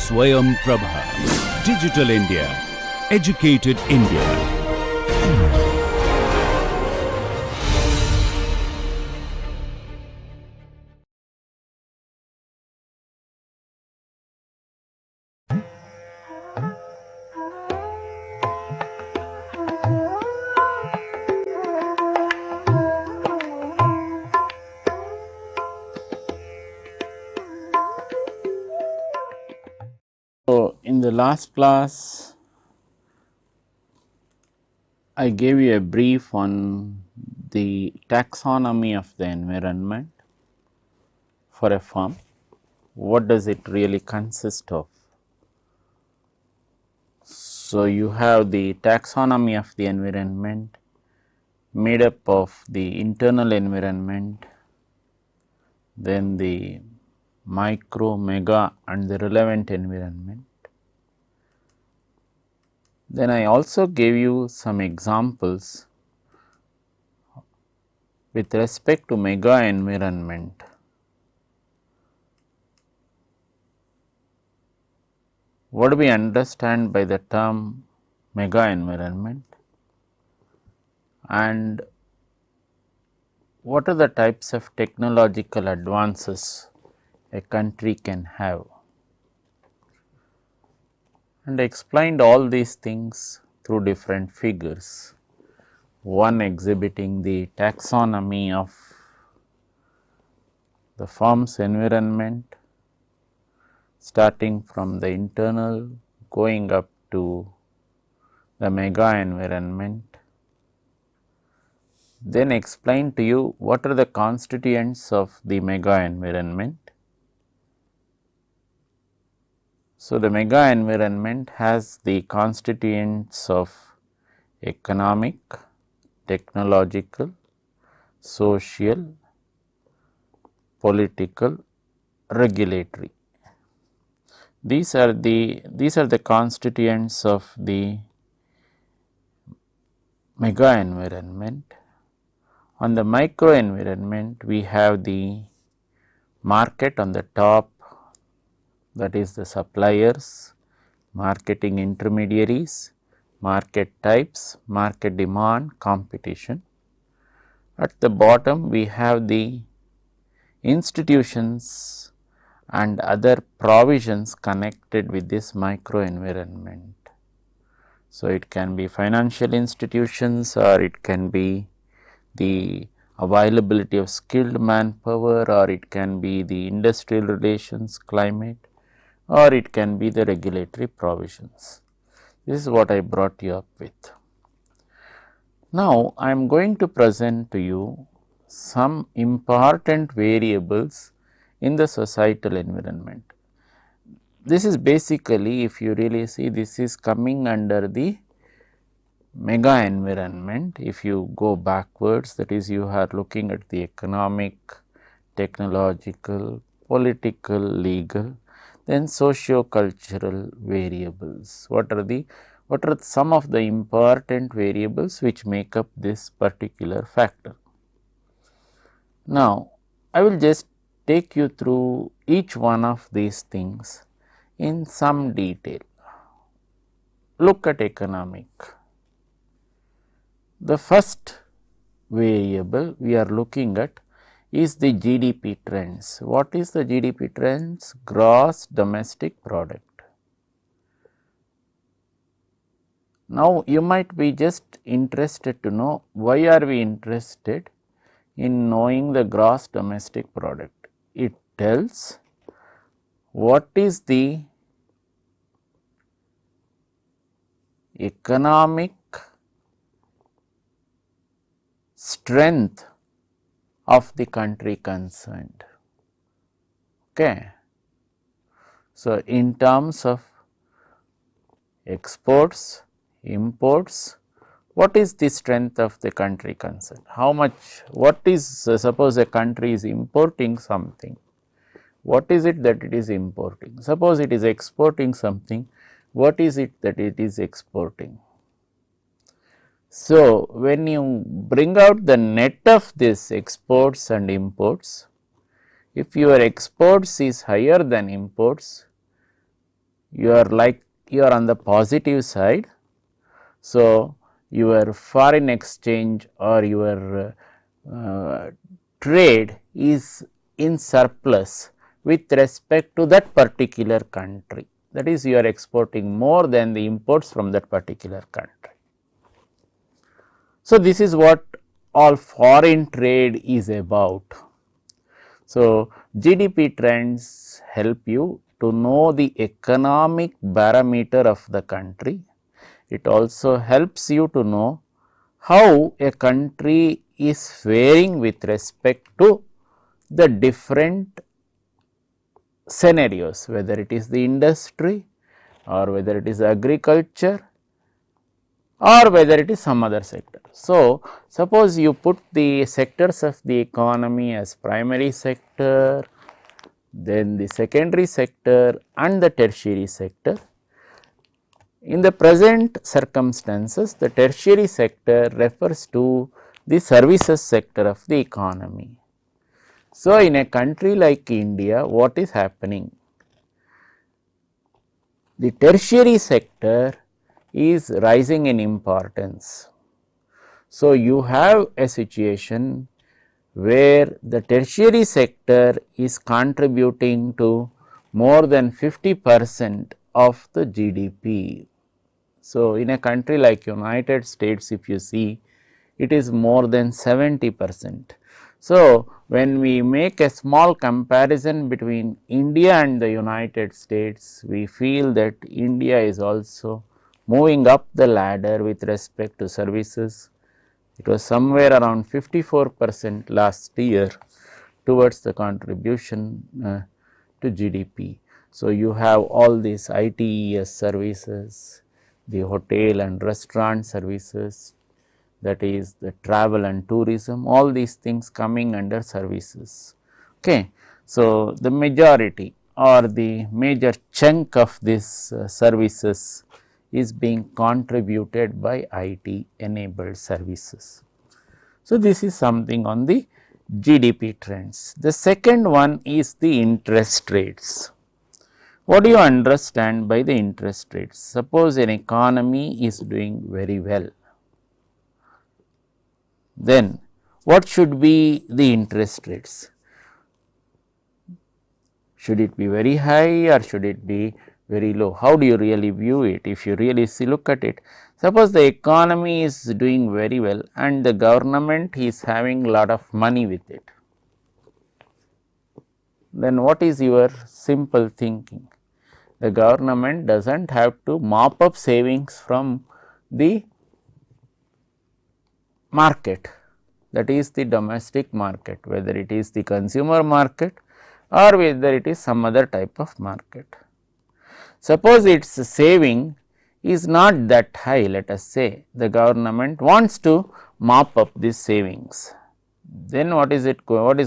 Swayam Prabha. Digital India. Educated India. So, in the last class, I gave you a brief on the taxonomy of the environment for a firm. What does it really consist of? So, you have the taxonomy of the environment made up of the internal environment, then the micro, mega and the relevant environment. Then I also gave you some examples with respect to mega environment. What do we understand by the term mega environment, and what are the types of technological advances a country can have? And I explained all these things through different figures, one exhibiting the taxonomy of the firm's environment, starting from the internal going up to the mega environment. Then explain to you what are the constituents of the mega environment. So, the mega environment has the constituents of economic, technological, social, political, regulatory. These are the constituents of the mega environment. On the micro environment, we have the market on the top, that is the suppliers, marketing intermediaries, market types, market demand, competition. At the bottom, we have the institutions and other provisions connected with this micro environment. So, it can be financial institutions, or it can be the availability of skilled manpower, or it can be the industrial relations, climate, or it can be the regulatory provisions. This is what I brought you up with. Now, I am going to present to you some important variables in the societal environment. This is basically, if you really see, this is coming under the mega environment. If you go backwards, that is, you are looking at the economic, technological, political, legal, then socio-cultural variables. What are some of the important variables which make up this particular factor? Now, I will just take you through each one of these things in some detail. Look at economic. The first variable we are looking at is the GDP trends. What is the GDP trends? Gross domestic product. Now, you might be just interested to know, why are we interested in knowing the gross domestic product? It tells what is the economic strength of the country concerned. Okay. So, in terms of exports, imports, what is the strength of the country concerned? How much, what is, suppose a country is importing something, what is it that it is importing? Suppose it is exporting something, what is it that it is exporting? So, when you bring out the net of this exports and imports, if your exports is higher than imports, you are on the positive side. So, your foreign exchange or your trade is in surplus with respect to that particular country, that is you are exporting more than the imports from that particular country. So, this is what all foreign trade is about. So, GDP trends help you to know the economic barometer of the country. It also helps you to know how a country is faring with respect to the different scenarios, whether it is the industry or whether it is agriculture or whether it is some other sector. So, suppose you put the sectors of the economy as primary sector, then the secondary sector and the tertiary sector. In the present circumstances, the tertiary sector refers to the services sector of the economy. So, in a country like India, what is happening? The tertiary sector is rising in importance. So, you have a situation where the tertiary sector is contributing to more than 50% of the GDP. So, in a country like United States, if you see, it is more than 70%. So, when we make a small comparison between India and the United States, we feel that India is also moving up the ladder with respect to services. It was somewhere around 54% last year towards the contribution to GDP. So, you have all these ITES services, the hotel and restaurant services, that is the travel and tourism, all these things coming under services. Okay. So, the majority or the major chunk of this services is being contributed by IT enabled services. So, this is something on the GDP trends. The second one is the interest rates. What do you understand by the interest rates? Suppose an economy is doing very well, then what should be the interest rates? Should it be very high or should it be very low? How do you really view it? If you really look at it, suppose the economy is doing very well and the government is having a lot of money with it, then what is your simple thinking? The government does not have to mop up savings from the market, that is the domestic market, whether it is the consumer market or whether it is some other type of market. Suppose its saving is not that high, let us say the government wants to mop up these savings, then what is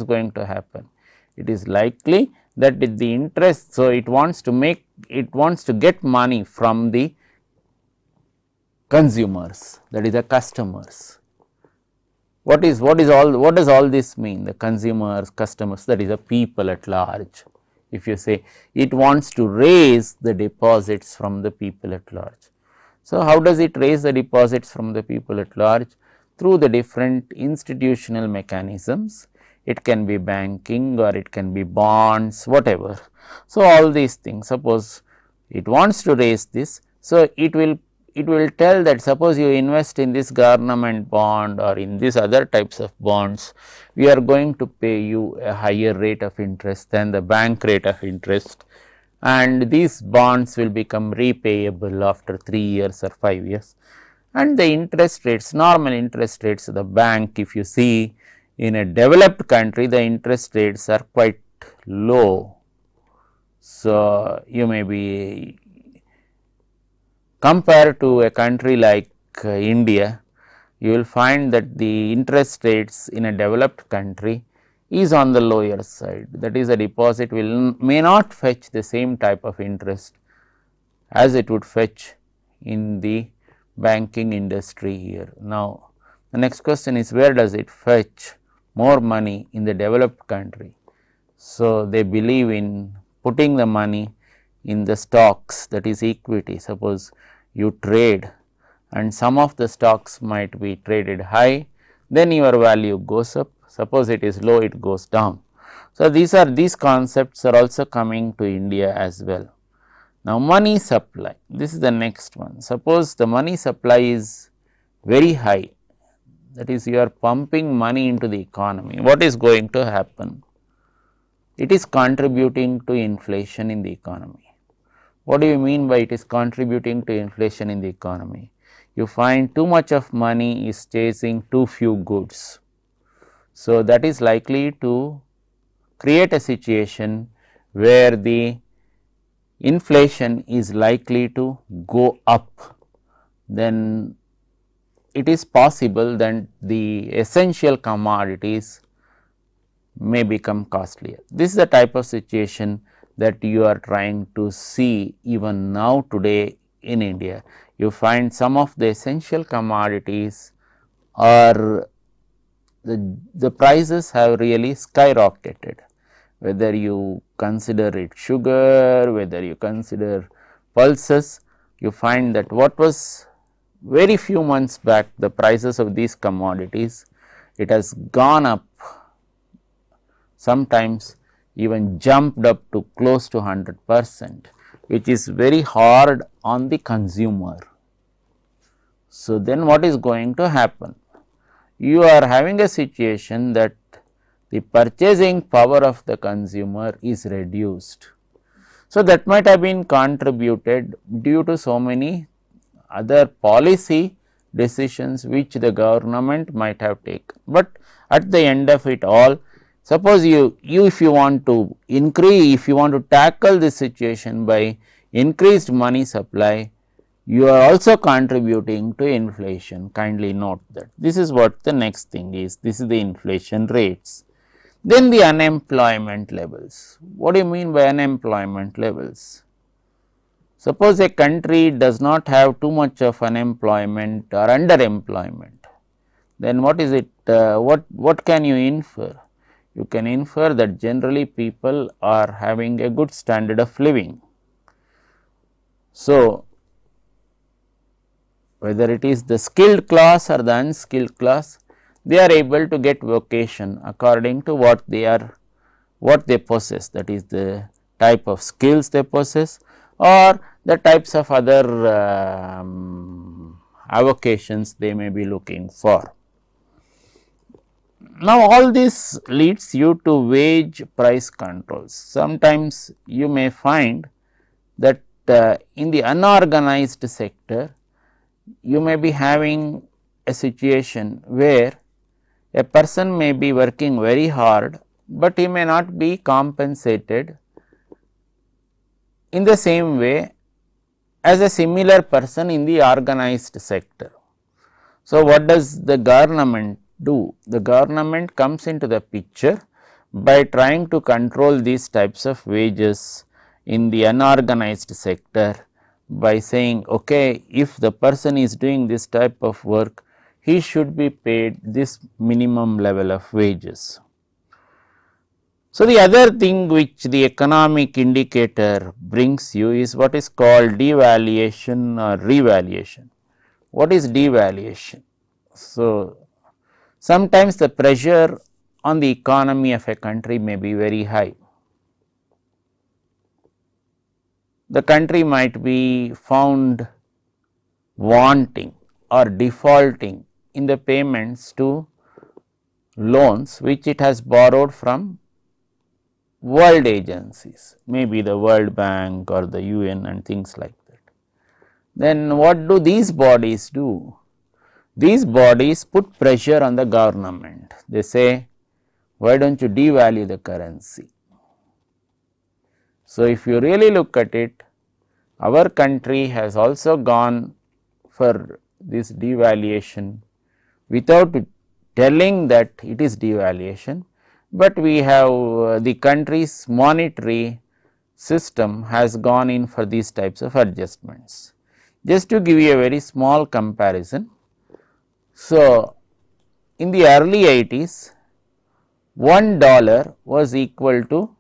going to happen? It is likely that the interest, so it wants to get money from the consumers, that is the customers. What does all this mean? The consumers, customers, that is the people at large. If you say it wants to raise the deposits from the people at large. So, how does it raise the deposits from the people at large? Through the different institutional mechanisms. It can be banking or it can be bonds, whatever. So, all these things, suppose it wants to raise this. So, it will tell that suppose you invest in this government bond or in these other types of bonds, we are going to pay you a higher rate of interest than the bank rate of interest, and these bonds will become repayable after 3 years or 5 years. And the interest rates, normal interest rates, the bank, if you see in a developed country, the interest rates are quite low. So, you may be compared to a country like India, you will find that the interest rates in a developed country is on the lower side, that is, a deposit may not fetch the same type of interest as it would fetch in the banking industry here. Now, the next question is, where does it fetch more money? In the developed country. So, they believe in putting the money in the stocks, that is equity. Suppose you trade and some of the stocks might be traded high, then your value goes up. Suppose it is low, it goes down. So, these concepts are also coming to India as well. Now, money supply, this is the next one. Suppose the money supply is very high, that is you are pumping money into the economy. What is going to happen? It is contributing to inflation in the economy. What do you mean by it is contributing to inflation in the economy? You find too much of money is chasing too few goods. So, that is likely to create a situation where the inflation is likely to go up. Then it is possible that the essential commodities may become costlier. This is the type of situation that you are trying to see even now today in India. You find some of the essential commodities are the prices have really skyrocketed, whether you consider it sugar, whether you consider pulses, you find that what was very few months back the prices of these commodities, it has gone up, sometimes even jumped up to close to 100%, which is very hard on the consumer. So, then what is going to happen? You are having a situation that the purchasing power of the consumer is reduced. So, that might have been contributed due to so many other policy decisions which the government might have taken. But at the end of it all, suppose you if you want to increase, if you want to tackle this situation by increased money supply, you are also contributing to inflation. Kindly note that. This is what the next thing is. This is the inflation rates. Then the unemployment levels. What do you mean by unemployment levels? Suppose a country does not have too much of unemployment or underemployment, then what is it? What can you infer? You can infer that generally people are having a good standard of living. So, whether it is the skilled class or the unskilled class, they are able to get vocation according to what they possess, that is the type of skills they possess or the types of other avocations they may be looking for. Now, all this leads you to wage price controls. Sometimes you may find that in the unorganized sector, you may be having a situation where a person may be working very hard, but he may not be compensated in the same way as a similar person in the organized sector. So, what does the government do? The government comes into the picture by trying to control these types of wages in the unorganized sector by saying, okay, if the person is doing this type of work, he should be paid this minimum level of wages. So, the other thing which the economic indicator brings you is what is called devaluation or revaluation. What is devaluation? So, sometimes the pressure on the economy of a country may be very high. The country might be found wanting or defaulting in the payments to loans which it has borrowed from world agencies, maybe the World Bank or the UN and things like that. Then what do these bodies do? These bodies put pressure on the government. They say, why don't you devalue the currency? So, if you really look at it, our country has also gone for this devaluation without telling that it is devaluation, but we have the country's monetary system has gone in for these types of adjustments. Just to give you a very small comparison. So, in the early 80s, $1 was equal to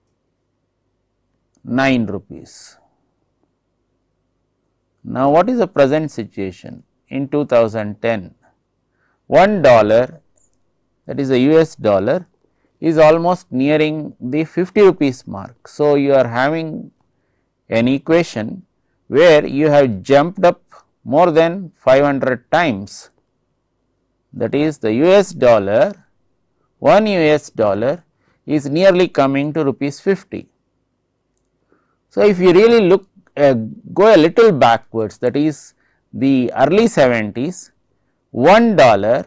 9 rupees. Now, what is the present situation? In 2010, $1, that is the US dollar, is almost nearing the 50 rupees mark. So, you are having an equation where you have jumped up more than 500 times, that is the US dollar, 1 US dollar is nearly coming to rupees 50. So, if you really look go a little backwards, that is the early 70s, $1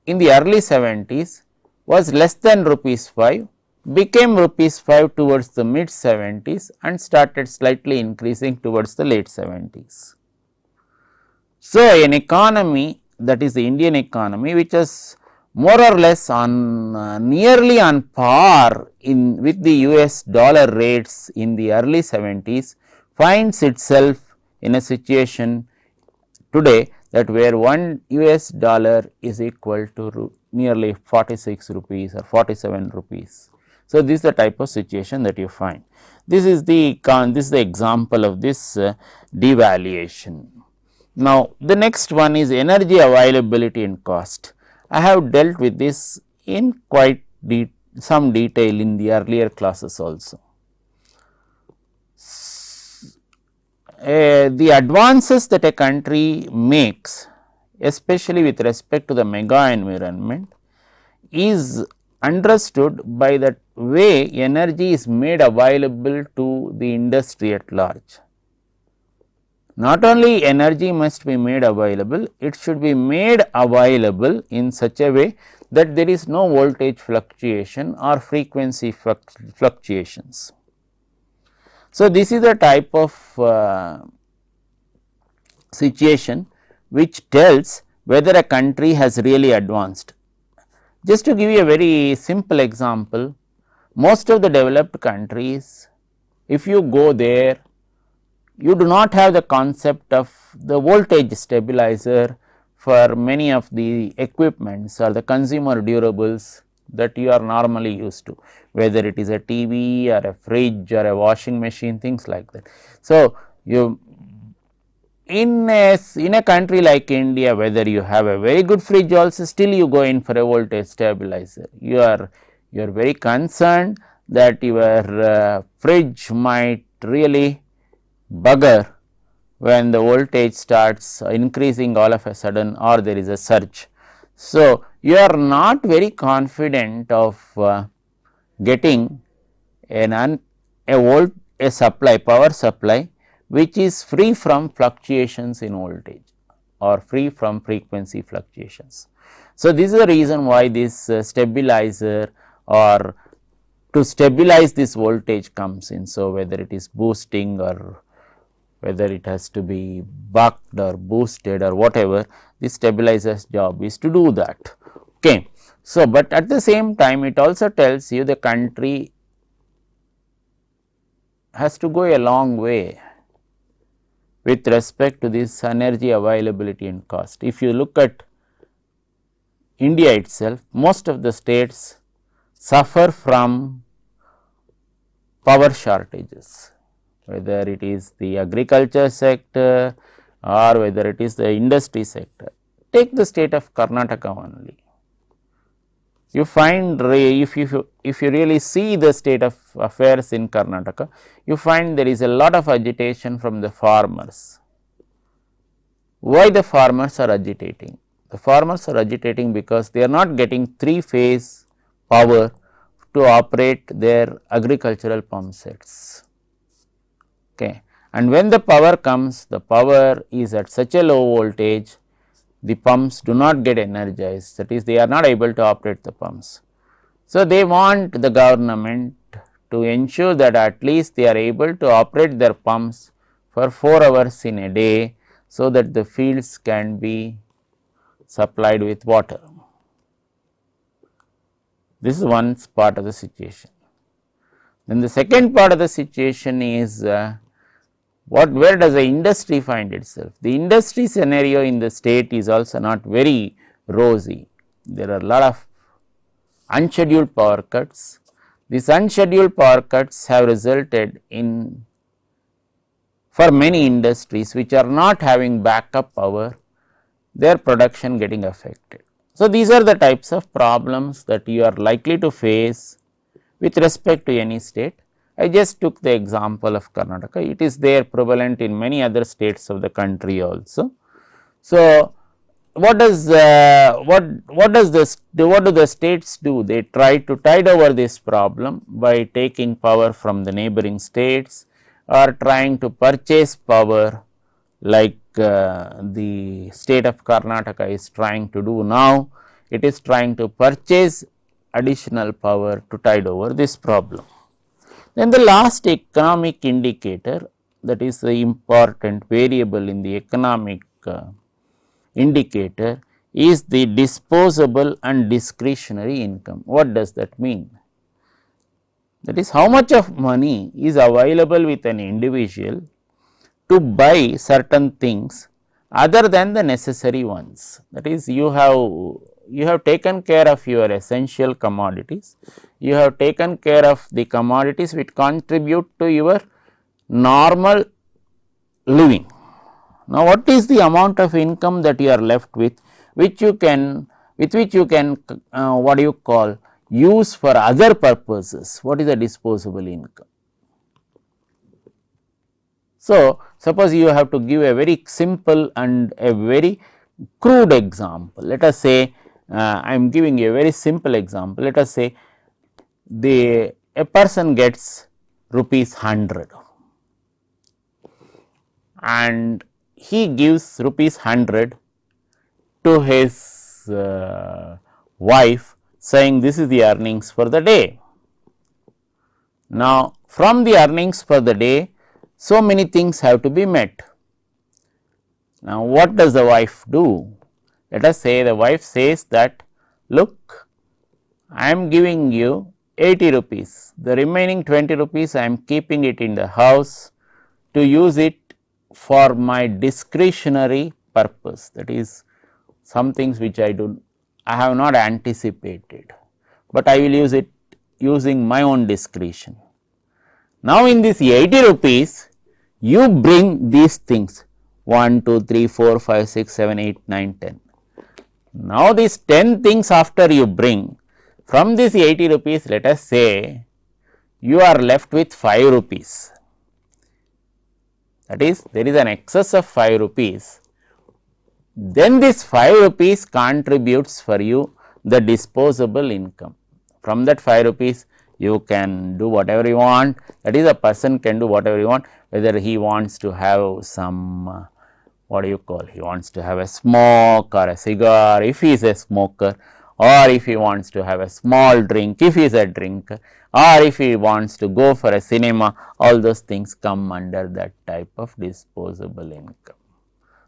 in the early 70s was less than rupees 5, became rupees 5 towards the mid 70s and started slightly increasing towards the late 70s. So, an economy, that is the Indian economy, which is more or less on nearly on par in with the US dollar rates in the early 70s, finds itself in a situation today that where 1 US dollar is equal to nearly 46 rupees or 47 rupees. So, this is the type of situation that you find. This is the example of this devaluation. Now, the next one is energy availability and cost. I have dealt with this in quite some detail in the earlier classes also. The advances that a country makes, especially with respect to the mega environment, is understood by the way energy is made available to the industry at large. Not only energy must be made available, it should be made available in such a way that there is no voltage fluctuation or frequency fluctuations. So, this is a type of situation which tells whether a country has really advanced. Just to give you a very simple example, most of the developed countries, if you go there, you do not have the concept of the voltage stabilizer for many of the equipments or the consumer durables that you are normally used to, whether it is a TV or a fridge or a washing machine, things like that. So, you in a country like India, whether you have a very good fridge also, still you go in for a voltage stabilizer. You are very concerned that your fridge might really bugger when the voltage starts increasing all of a sudden or there is a surge. So, you are not very confident of getting a power supply which is free from fluctuations in voltage or free from frequency fluctuations. So, this is the reason why this stabilizer or to stabilize this voltage comes in. So, whether it is boosting or whether it has to be bucked or boosted or whatever, the stabilizer's job is to do that. Okay. So, but at the same time it also tells you the country has to go a long way with respect to this energy availability and cost. If you look at India itself, most of the states suffer from power shortages, whether it is the agriculture sector or whether it is the industry sector. Take the state of Karnataka only. You find if you really see the state of affairs in Karnataka, you find there is a lot of agitation from the farmers. Why the farmers are agitating? The farmers are agitating because they are not getting 3-phase power to operate their agricultural pump sets. Okay. And when the power comes, the power is at such a low voltage, the pumps do not get energized, that is they are not able to operate the pumps. So, they want the government to ensure that at least they are able to operate their pumps for 4 hours in a day, so that the fields can be supplied with water. This is one part of the situation. Then the second part of the situation is where does the industry find itself? The industry scenario in the state is also not very rosy. There are a lot of unscheduled power cuts. These unscheduled power cuts have resulted in for many industries which are not having backup power, their production getting affected. So, these are the types of problems that you are likely to face with respect to any state. I just took the example of Karnataka, it is there prevalent in many other states of the country also. So, what do the states do? They try to tide over this problem by taking power from the neighboring states or trying to purchase power, like the state of Karnataka is trying to do now. It is trying to purchase additional power to tide over this problem. Then the last economic indicator, that is the important variable in the economic indicator, is the disposable and discretionary income. What does that mean? That is, how much of money is available with an individual to buy certain things other than the necessary ones. That is, you have taken care of your essential commodities, you have taken care of the commodities which contribute to your normal living. Now, what is the amount of income that you are left with, which you can what do you call, use for other purposes? What is the disposable income? So, suppose you have to give a very simple and a very crude example. Let us say, I am giving you a very simple example. Let us say a person gets rupees 100 and he gives rupees 100 to his wife, saying this is the earnings for the day. Now, from the earnings for the day, so many things have to be met. Now, what does the wife do? Let us say the wife says that, look, I am giving you 80 rupees, the remaining 20 rupees I am keeping it in the house to use it for my discretionary purpose, that is some things which I have not anticipated, but I will use it using my own discretion. Now, in this 80 rupees, you bring these things 1, 2, 3, 4, 5, 6, 7, 8, 9, 10. Now, these 10 things after you bring, from this 80 rupees, let us say you are left with 5 rupees. That is, there is an excess of 5 rupees. Then this 5 rupees contributes for you the disposable income. From that 5 rupees, you can do whatever you want, that is, a person can do whatever you want, whether he wants to have some what do you call, he wants to have a smoke or a cigar if he is a smoker, or if he wants to have a small drink if he is a drinker, or if he wants to go for a cinema, all those things come under that type of disposable income.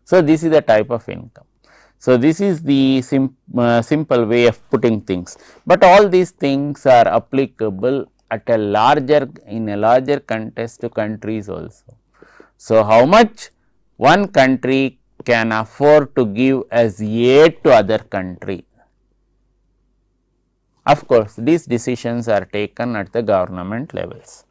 So, this is the type of income. So, this is the simple way of putting things, but all these things are applicable at a larger context to countries also. So, how much one country can afford to give as aid to other country? Of course, these decisions are taken at the government levels.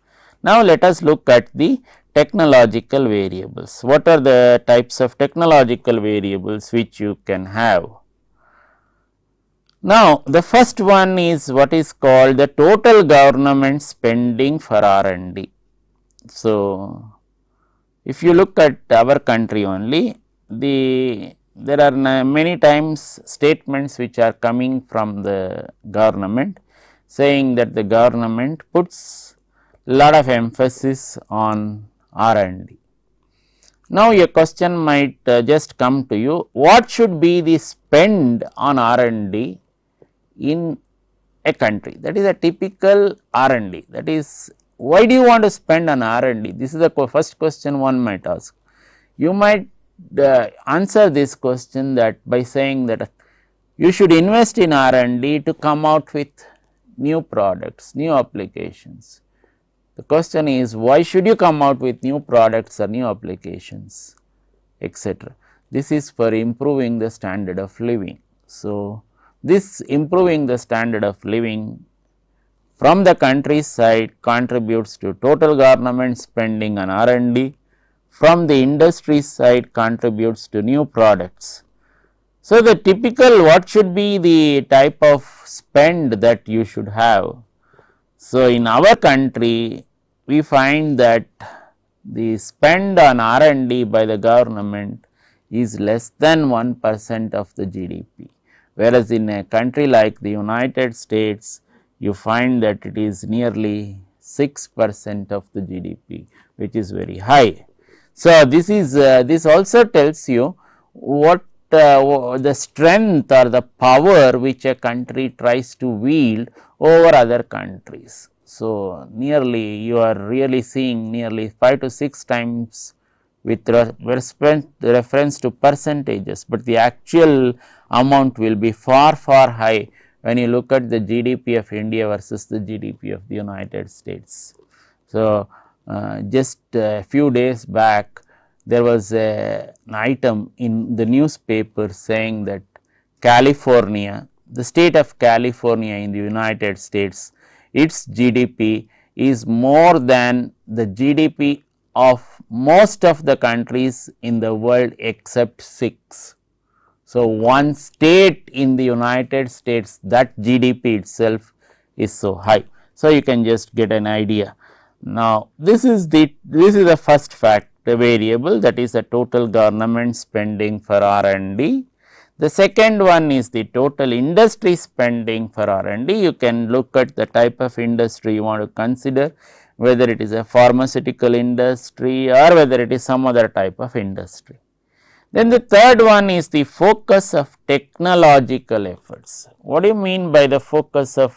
Now, let us look at the technological variables. What are the types of technological variables which you can have? Now, the first one is what is called the total government spending for R&D. So, if you look at our country only, there are many times statements which are coming from the government saying that the government puts lot of emphasis on R&D. Now, a question might just come to you, what should be the spend on R&D in a country? That is a typical R&D, that is, why do you want to spend on R&D? This is the first question one might ask. You might answer this question that by saying that you should invest in R&D to come out with new products, new applications. The question is, why should you come out with new products or new applications, etc. This is for improving the standard of living. So, this improving the standard of living from the country's side contributes to total government spending on R&D from the industry side contributes to new products. So, the typical what should be the type of spend that you should have. So, in our country we find that the spend on R&D by the government is less than 1% of the GDP, whereas in a country like the United States you find that it is nearly 6% of the GDP, which is very high. So, this also tells you what the strength or the power which a country tries to wield over other countries. So, nearly you are really seeing nearly 5 to 6 times with reference to percentages, but the actual amount will be far high when you look at the GDP of India versus the GDP of the United States. So, just a few days back there was an item in the newspaper saying that California, the state of California in the United States, its GDP is more than the GDP of most of the countries in the world except 6. So, one state in the United States, that GDP itself is so high. So, you can just get an idea. Now, this is the first fact, the variable, that is the total government spending for R&D. The second one is the total industry spending for R&D. You can look at the type of industry you want to consider, whether it is a pharmaceutical industry or whether it is some other type of industry. Then the third one is the focus of technological efforts. What do you mean by the focus of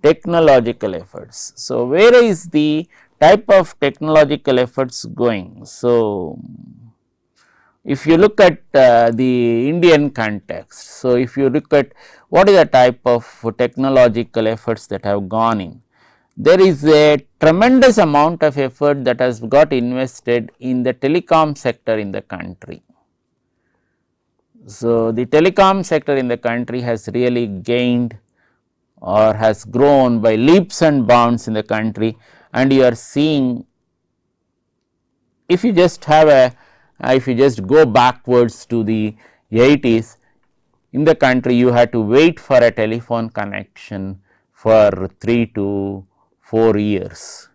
technological efforts? So, where is the type of technological efforts going? So, if you look at the Indian context, so if you look at what is the type of technological efforts that have gone in, there is a tremendous amount of effort that has got invested in the telecom sector in the country. So, the telecom sector in the country has really gained or has grown by leaps and bounds in the country, and you are seeing, if you just have a if you just go backwards to the 80s, in the country you had to wait for a telephone connection for 3 to 4 years.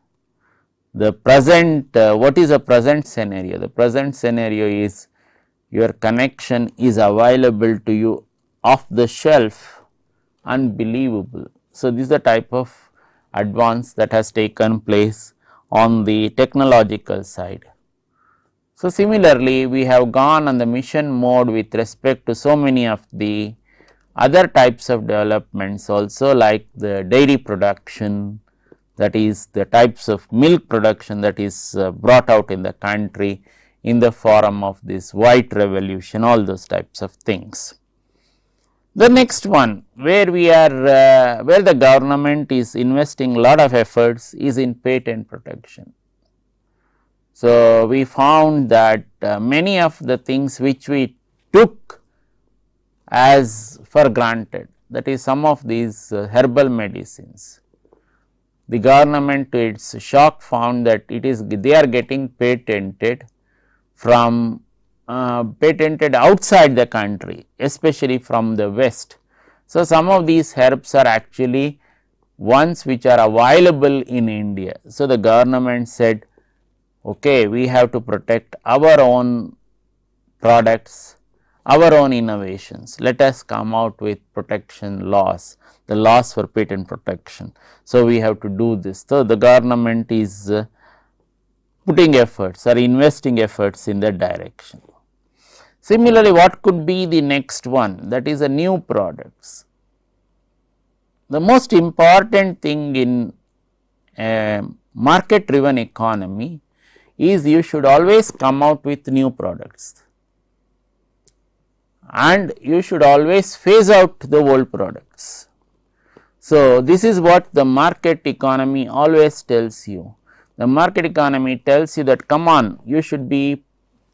The present what is the present scenario? The present scenario is your connection is available to you off the shelf, unbelievable. So, this is the type of advance that has taken place on the technological side. So, similarly, we have gone on the mission mode with respect to so many of the other types of developments also, like the dairy production, that is the types of milk production that is brought out in the country in the form of this white revolution, all those types of things. The next one where we are where the government is investing a lot of efforts is in patent protection. So, we found that many of the things which we took as for granted, that is some of these herbal medicines, the government to its shock found that it is they are getting patented from patented outside the country, especially from the west. So, some of these herbs are actually ones which are available in India. So, the government said, okay, we have to protect our own products, our own innovations, let us come out with protection laws, the laws for patent protection. So, we have to do this. So, the government is putting efforts or investing efforts in that direction. Similarly, what could be the next one, that is the new products. The most important thing in a market driven economy is you should always come out with new products and you should always phase out the old products. So, this is what the market economy always tells you. The market economy tells you that come on, you should be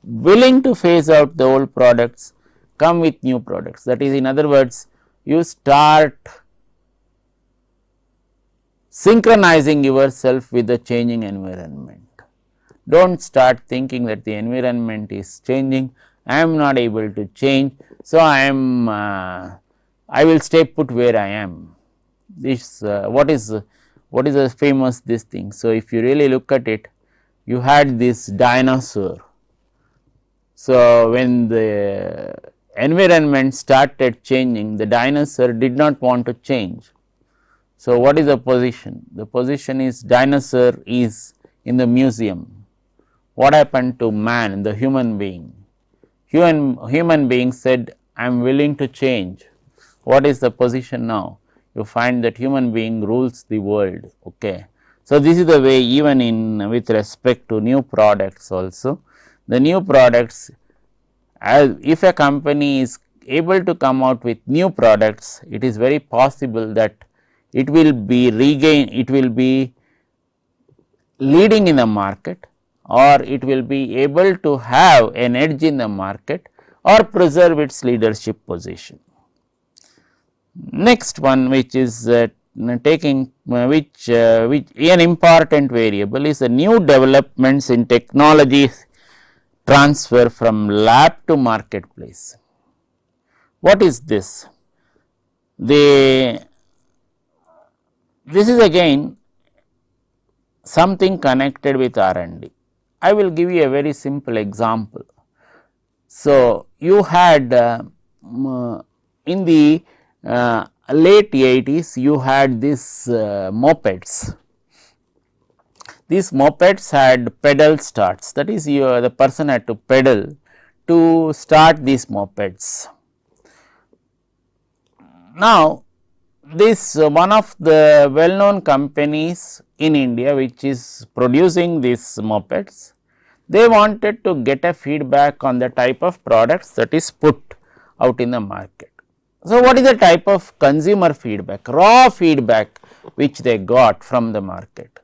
willing to phase out the old products, come with new products. That is, in other words, you start synchronizing yourself with the changing environment. Do not start thinking that the environment is changing, I am not able to change. So, I will stay put where I am. This what is a famous this thing. So, if you really look at it, you had this dinosaur. So, when the environment started changing, the dinosaur did not want to change. So, what is the position? The position is dinosaur is in the museum. What happened to man, the human being? Human being said, I am willing to change. What is the position now? You find that human being rules the world. Okay. So, this is the way even in with respect to new products also. The new products, as if a company is able to come out with new products, it is very possible that it will be leading in the market, or it will be able to have an edge in the market or preserve its leadership position. Next one, which is taking which an important variable is the new developments in technology transfer from lab to marketplace. What is this? This is again something connected with R&D. I will give you a very simple example. So, you had in the late 80s, you had these mopeds. These mopeds had pedal starts, that is the person had to pedal to start these mopeds. Now, this one of the well known companies in India which is producing these mopeds, they wanted to get a feedback on the type of products that is put out in the market. So, what is the type of consumer feedback, raw feedback which they got from the market?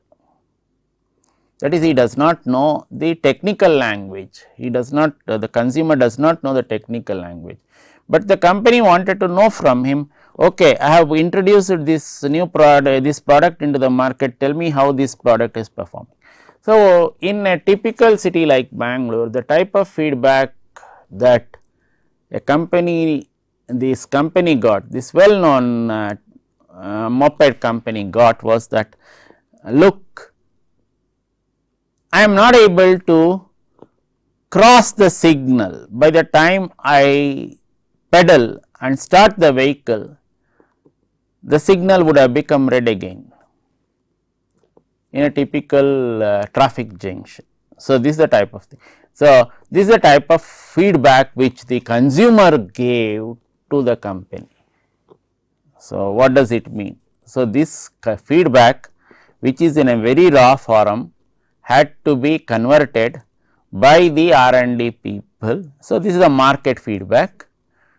That is, he does not know the technical language, he does not the consumer does not know the technical language, but the company wanted to know from him, okay, I have introduced this new product, this product into the market, tell me how this product is performing. So, in a typical city like Bangalore, the type of feedback that a company, this company got, this well known moped company got was that, look, I am not able to cross the signal. By the time I pedal and start the vehicle, the signal would have become red again in a typical traffic junction. So, this is the type of thing. So, this is the type of feedback which the consumer gave to the company. So, what does it mean? So, this feedback which is in a very raw form had to be converted by the R&D people. So, this is the market feedback.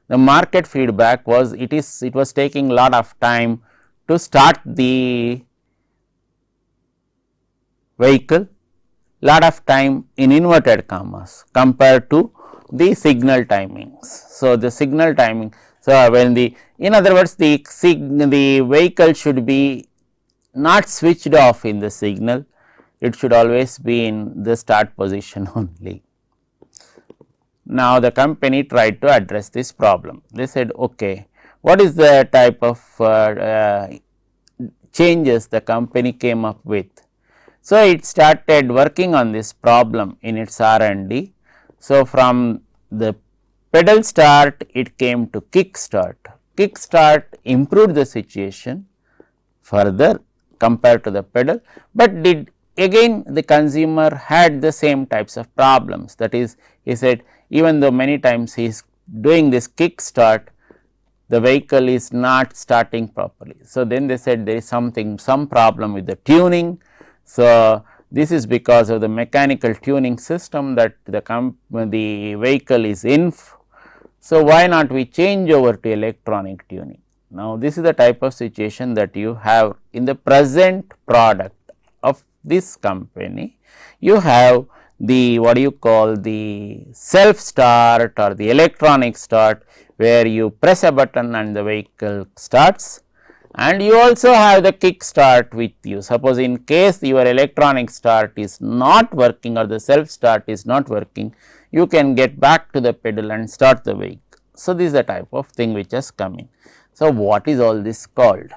The market feedback was it was taking lot of time to start the vehicle, lot of time in inverted commas compared to the signal timings. So, the signal timing. So, when in other words the vehicle should be not switched off in the signal, it should always be in the start position only. Now, the company tried to address this problem. They said, okay, what is the type of changes the company came up with? So, it started working on this problem in its R&D. So, from the pedal start, it came to kick start. Kick start improved the situation further compared to the pedal, but did again the consumer had the same types of problems. That is, he said, even though many times he is doing this kick start, the vehicle is not starting properly. So, then they said there is some problem with the tuning. So, this is because of the mechanical tuning system that the vehicle is in. So, why not we change over to electronic tuning? Now, this is the type of situation that you have in the present product of this company. You have the what do you call the self start or the electronic start, where you press a button and the vehicle starts. and you also have the kick start with you. Suppose in case your electronic start is not working or the self start is not working, you can get back to the pedal and start the vehicle. So, this is the type of thing which has come in. So, what is all this called?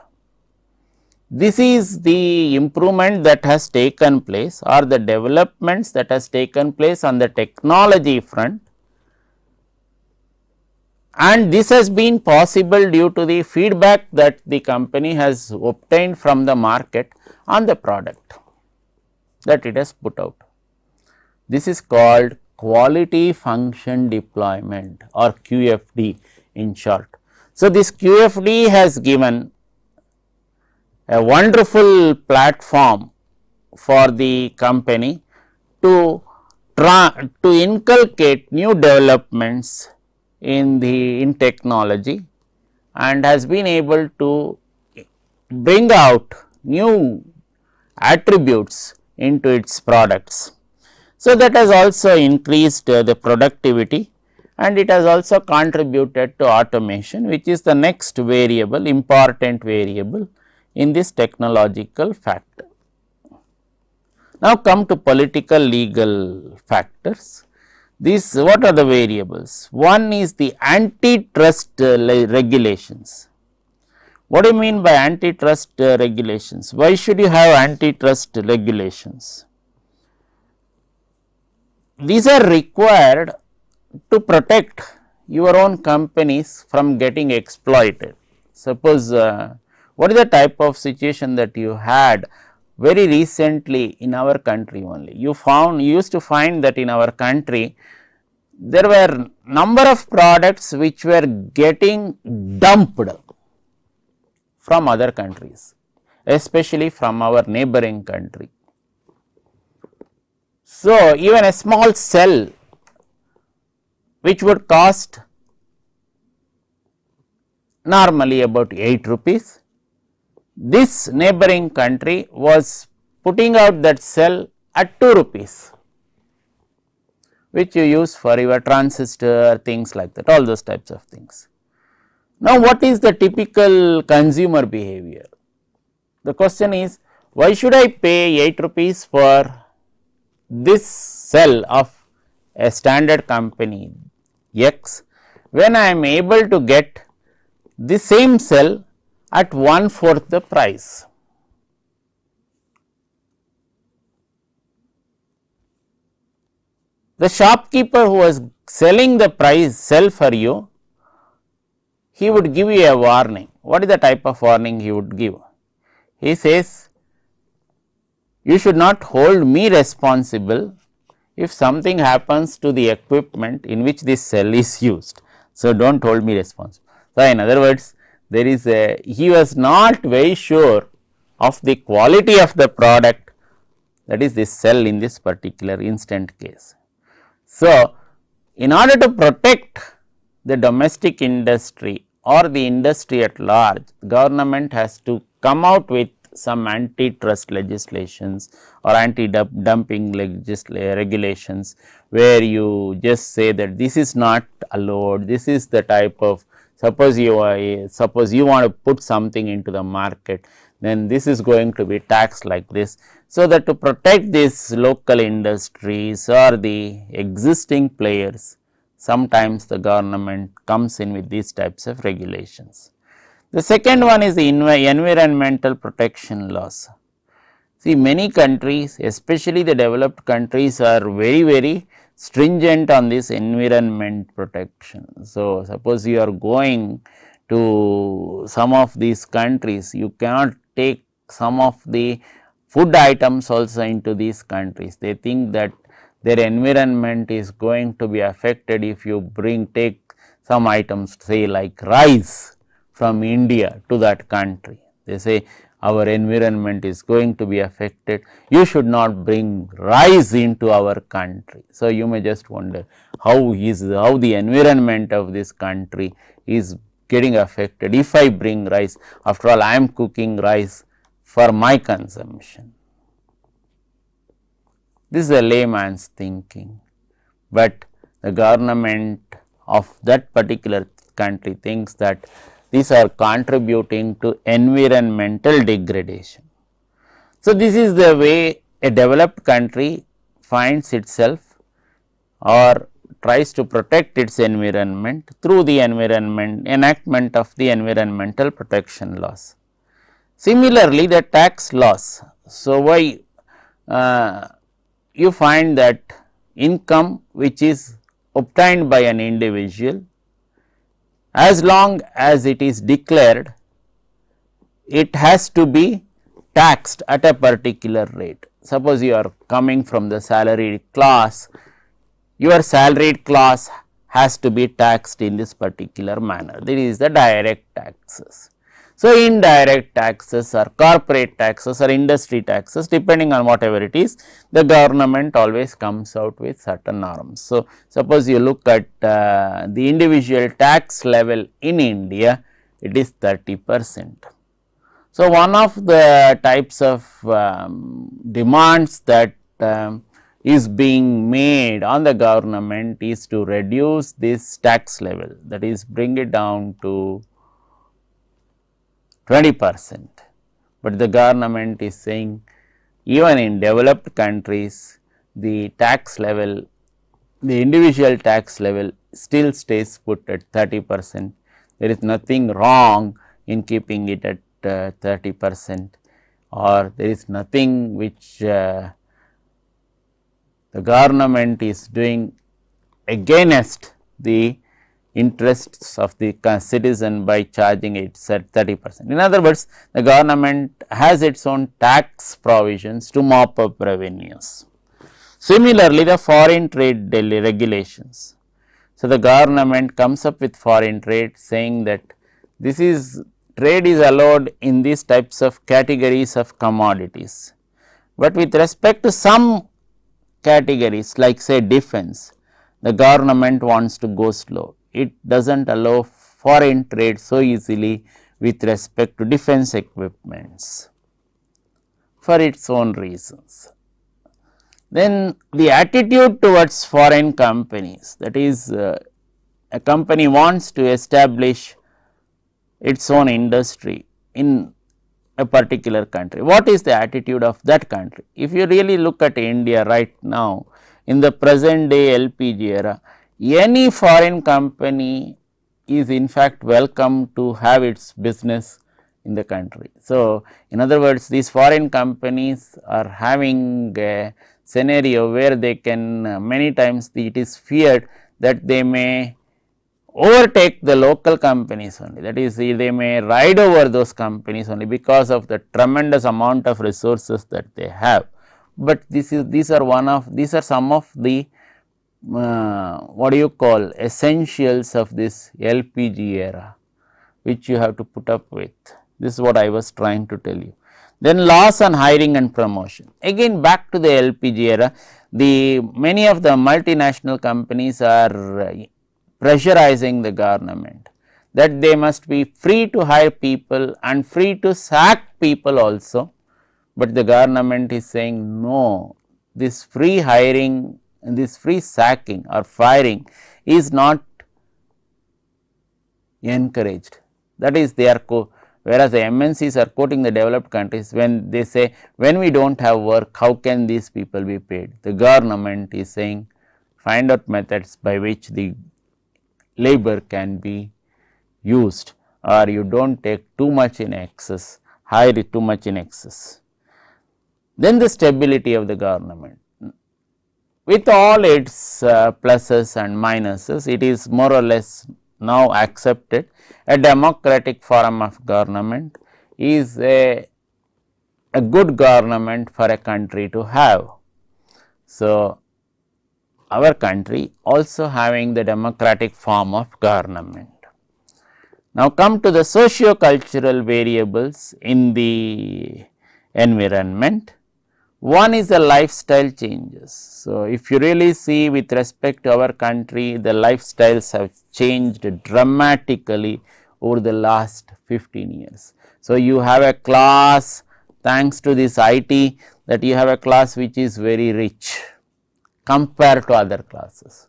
This is the improvement that has taken place or the developments that has taken place on the technology front, and this has been possible due to the feedback that the company has obtained from the market on the product that it has put out. This is called quality function deployment or QFD in short. So, this QFD has given a wonderful platform for the company to inculcate new developments in technology, and has been able to bring out new attributes into its products. So, that has also increased the productivity, and it has also contributed to automation, which is the next variable, important variable in this technological factor. Now, come to political legal factors. These what are the variables? One is the antitrust regulations. What do you mean by antitrust regulations? Why should you have antitrust regulations? These are required to protect your own companies from getting exploited. Suppose what is the type of situation that you had very recently in our country only? You used to find that in our country there were number of products which were getting dumped from other countries, especially from our neighboring country. So, even a small cell which would cost normally about 8 rupees, this neighboring country was putting out that cell at 2 rupees, which you use for your transistor, things like that, all those types of things. Now, what is the typical consumer behavior? The question is, why should I pay 8 rupees for this cell of a standard company X, when I am able to get the same cell at 1/4 the price? The shopkeeper who was selling the cell for you, he would give you a warning. What is the type of warning he would give? He says, you should not hold me responsible if something happens to the equipment in which this cell is used. So, do not hold me responsible. So, in other words, there is he was not very sure of the quality of the product, that is this cell in this particular instant case. So, in order to protect the domestic industry or the industry at large, government has to come out with some antitrust legislations or anti-dumping regulations, where you just say that this is not allowed, this is the type of, suppose you want to put something into the market, then this is going to be taxed like this. So, that to protect these local industries or the existing players, sometimes the government comes in with these types of regulations. The second one is the environmental protection laws. See, many countries, especially the developed countries, are very stringent on this environment protection. So, suppose you are going to some of these countries, you cannot take some of the food items also into these countries. They think that their environment is going to be affected if you take some items, say like rice from India to that country. They say our environment is going to be affected, you should not bring rice into our country. So, you may just wonder how the environment of this country is getting affected if I bring rice. After all, I am cooking rice for my consumption. This is a layman's thinking, but the government of that particular country thinks that these are contributing to environmental degradation. So, this is the way a developed country finds itself or tries to protect its environment through the enactment of the environmental protection laws. Similarly, the tax laws. So, why you find that income which is obtained by an individual, as long as it is declared, it has to be taxed at a particular rate. Suppose you are coming from the salaried class, your salaried class has to be taxed in this particular manner. This is the direct taxes. So, indirect taxes or corporate taxes or industry taxes, depending on whatever it is, the government always comes out with certain norms. So, suppose you look at the individual tax level in India, it is 30%. So, one of the types of demands that is being made on the government is to reduce this tax level, that is bring it down to 20%, but the government is saying even in developed countries the tax level, the individual tax level still stays put at 30%. There is nothing wrong in keeping it at 30%, or there is nothing which the government is doing against the interests of the citizen by charging it at 30%. In other words, the government has its own tax provisions to mop up revenues. Similarly, the foreign trade regulations. So, the government comes up with foreign trade saying that this is trade is allowed in these types of categories of commodities, but with respect to some categories like say defense, the government wants to go slow. It does not allow foreign trade so easily with respect to defense equipments for its own reasons. Then the attitude towards foreign companies, that is a company wants to establish its own industry in a particular country. What is the attitude of that country? If you really look at India right now in the present day LPG era, any foreign company is in fact welcome to have its business in the country. So, in other words, these foreign companies are having a scenario where they can many times it is feared that they may overtake the local companies only, that is they may ride over those companies only because of the tremendous amount of resources that they have. But these are some of the what do you call essentials of this LPG era, which you have to put up with. This is what I was trying to tell you. Then laws on hiring and promotion. Again back to the LPG era, many of the multinational companies are pressurizing the government that they must be free to hire people and free to sack people also, but the government is saying no, this free hiring and this free sacking or firing is not encouraged. That is they are whereas the MNCs are quoting the developed countries when they say when we do not have work, how can these people be paid? The government is saying find out methods by which the labor can be used, or you do not take too much in excess, hire too much in excess. Then the stability of the government, with all its pluses and minuses, it is more or less now accepted a democratic form of government is a good government for a country to have. So, our country also having the democratic form of government. Now, come to the socio-cultural variables in the environment. One is the lifestyle changes. So, if you really see with respect to our country, the lifestyles have changed dramatically over the last 15 years. So, you have a class thanks to this IT, that you have a class which is very rich compared to other classes.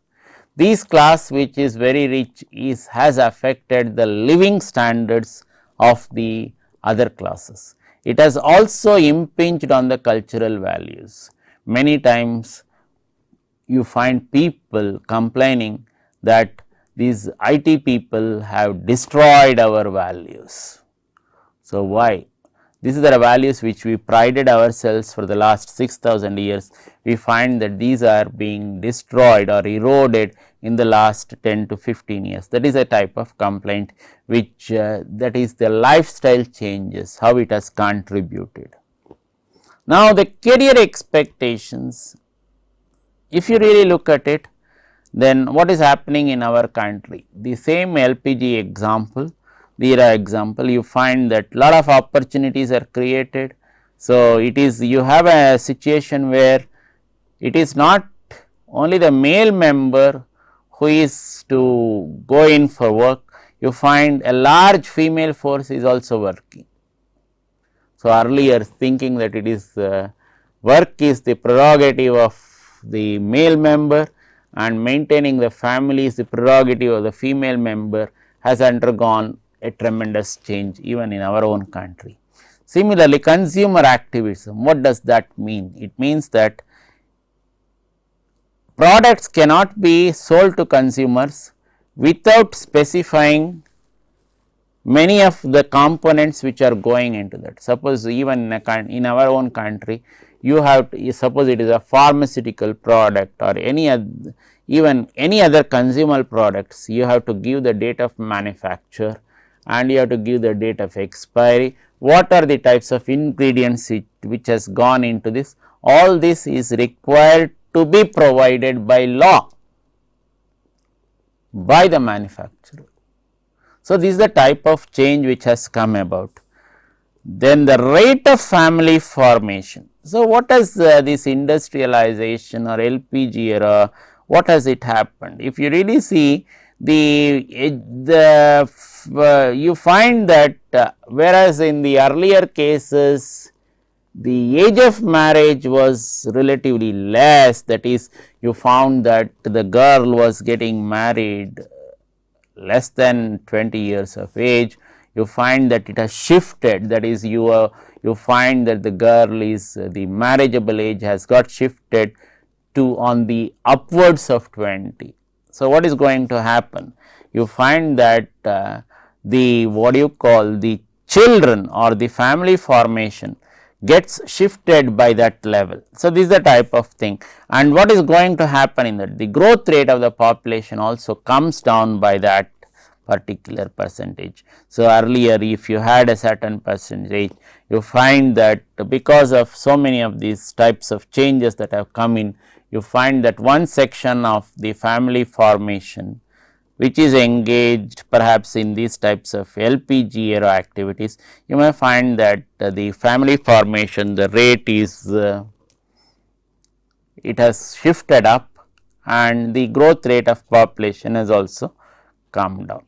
this class which is very rich has affected the living standards of the other classes. It has also impinged on the cultural values. Many times you find people complaining that these IT people have destroyed our values. So, why? These are the values which we prided ourselves for the last 6,000 years. We find that these are being destroyed or eroded in the last 10 to 15 years. That is a type of complaint which that is the lifestyle changes, how it has contributed. Now, the career expectations, if you really look at it, then what is happening in our country? The same LPG example, the era example, you find that lot of opportunities are created. So, it is you have a situation where it is not only the male member who is to go in for work, you find a large female force is also working. So, earlier thinking that it is work is the prerogative of the male member and maintaining the family is the prerogative of the female member has undergone a tremendous change even in our own country. Similarly, consumer activism, what does that mean? It means that products cannot be sold to consumers without specifying many of the components which are going into that. Suppose even in our own country, you have to, suppose it is a pharmaceutical product or any other, even any other consumer products, you have to give the date of manufacture and you have to give the date of expiry. What are the types of ingredients which has gone into this? All this is required to be provided by law by the manufacturer. So, this is the type of change which has come about. Then the rate of family formation. So, what has this industrialization or LPG era, what has it happened? If you really see you find that whereas in the earlier cases the age of marriage was relatively less, that is you found that the girl was getting married less than 20 years of age, you find that it has shifted, that is you find that the girl is the marriageable age has got shifted to on the upwards of 20. So, what is going to happen? You find that the children or the family formation gets shifted by that level. So, this is the type of thing, and what is going to happen in that? The growth rate of the population also comes down by that particular percentage. So, earlier if you had a certain percentage, you find that because of so many of these types of changes that have come in, you find that one section of the family formation which is engaged perhaps in these types of LPG era activities, you may find that the family formation, the rate is it has shifted up and the growth rate of population has also come down.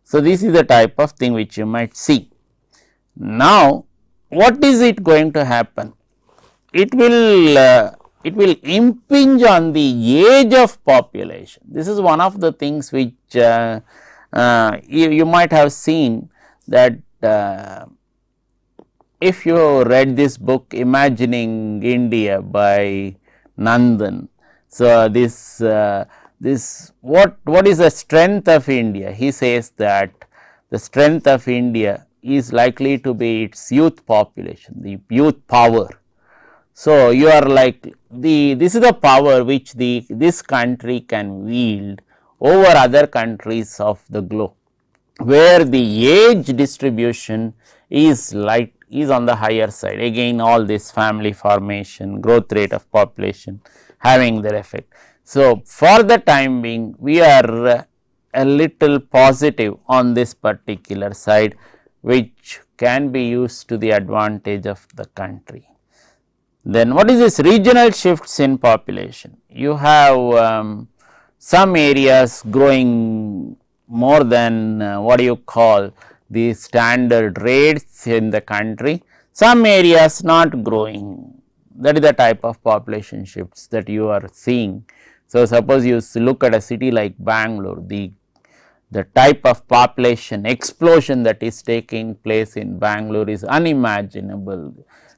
So, this is the type of thing which you might see. Now, what is it going to happen? It will impinge on the age of population. This is one of the things which you might have seen that if you read this book Imagining India by Nandan. So, this what is the strength of India? He says that the strength of India is likely to be its youth population, the youth power. So, you are like this is the power which this country can wield over other countries of the globe, where the age distribution is on the higher side. Again, all this family formation, growth rate of population having their effect. So, for the time being, we are a little positive on this particular side, which can be used to the advantage of the country. Then what is this regional shifts in population? You have some areas growing more than what do you call the standard rates in the country, some areas not growing. That is the type of population shifts that you are seeing. So, suppose you look at a city like Bangalore, the type of population explosion that is taking place in Bangalore is unimaginable.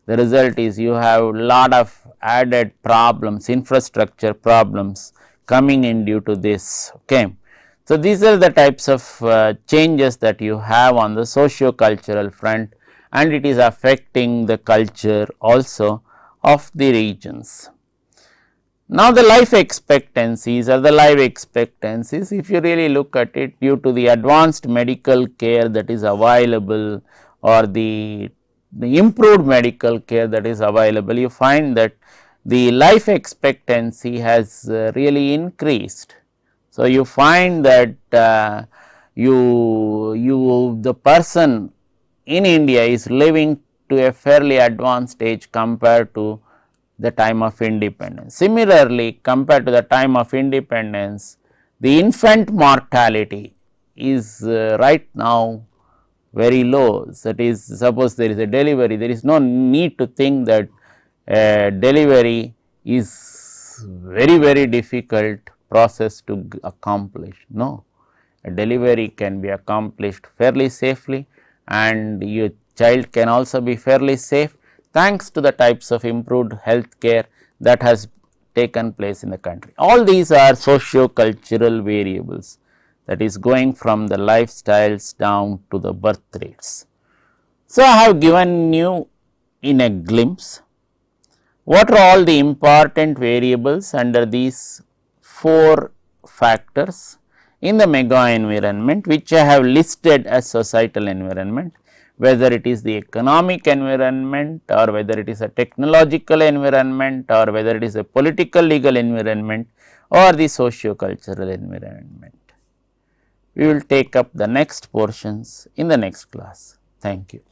The result is you have lot of added problems, infrastructure problems coming in due to this. Okay. So, these are the types of changes that you have on the socio-cultural front, and it is affecting the culture also of the regions. Now, the life expectancies or the life expectancies, if you really look at it, due to the advanced medical care that is available or the improved medical care that is available, you find that the life expectancy has really increased. So, you find that the person in India is living to a fairly advanced age compared to the time of independence. Similarly, compared to the time of independence, the infant mortality is right now very low. That is, suppose there is a delivery, there is no need to think that delivery is very difficult process to accomplish. No, a delivery can be accomplished fairly safely, and your child can also be fairly safe thanks to the types of improved health care that has taken place in the country. All these are socio-cultural variables, that is going from the lifestyles down to the birth rates. So, I have given you in a glimpse what are all the important variables under these 4 factors in the mega environment, which I have listed as societal environment, whether it is the economic environment or whether it is a technological environment or whether it is a political legal environment or the socio-cultural environment. We will take up the next portions in the next class. Thank you.